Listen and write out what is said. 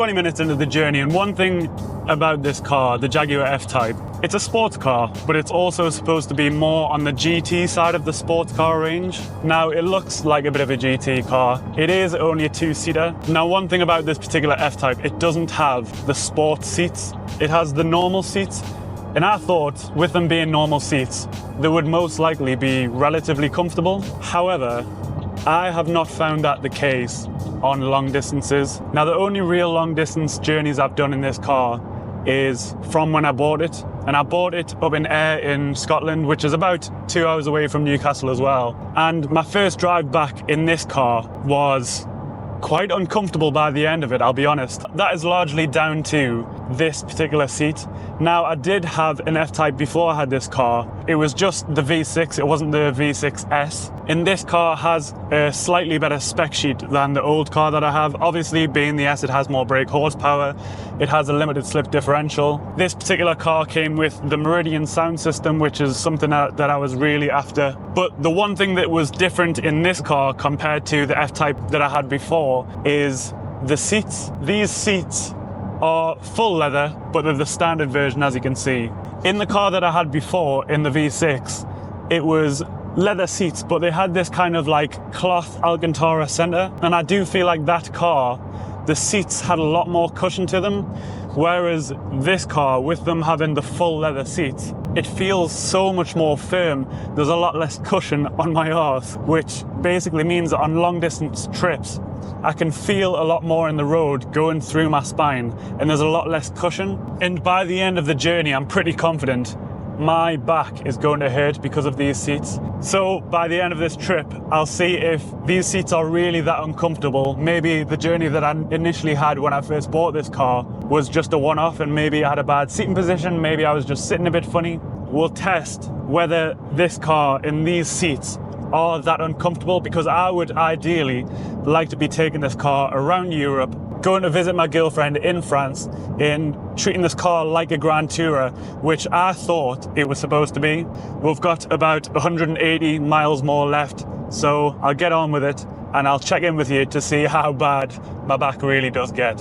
20 minutes into the journey, and one thing about this car, the Jaguar F-Type, it's a sports car, but it's also supposed to be more on the GT side of the sports car range. Now, it looks like a bit of a GT car. It is only a two-seater. Now, one thing about this particular F-Type, it doesn't have the sports seats. It has the normal seats. And I thought, with them being normal seats, they would most likely be relatively comfortable. However, I have not found that the case on long distances. Now, the only real long distance journeys I've done in this car is from when I bought it. And I bought it up in Ayr in Scotland, which is about 2 hours away from Newcastle as well. And my first drive back in this car was quite uncomfortable by the end of it, I'll be honest. That is largely down to this particular seat. Now, I did have an F-Type before I had this car. It was just the V6, it wasn't the V6S. And this car has a slightly better spec sheet than the old car that I have. Obviously, being the S, it has more brake horsepower. It has a limited slip differential. This particular car came with the Meridian sound system, which is something that I was really after. But the one thing that was different in this car compared to the F-Type that I had before is the seats. These seats are full leather, but they're the standard version, as you can see. In the car that I had before, in the V6, it was leather seats, but they had this kind of like cloth Alcantara center. And I do feel like that car, the seats had a lot more cushion to them. Whereas this car, with them having the full leather seats, it feels so much more firm. There's a lot less cushion on my arse, which basically means that on long distance trips, I can feel a lot more in the road going through my spine, and there's a lot less cushion. And by the end of the journey, I'm pretty confident my back is going to hurt because of these seats. So by the end of this trip, I'll see if these seats are really that uncomfortable. Maybe the journey that I initially had when I first bought this car was just a one-off, and maybe I had a bad seating position, maybe I was just sitting a bit funny. We'll test whether this car and these seats are that uncomfortable, because I would ideally like to be taking this car around Europe, going to visit my girlfriend in France, and treating this car like a Grand Tourer, which I thought it was supposed to be. We've got about 180 miles more left, so I'll get on with it and I'll check in with you to see how bad my back really does get.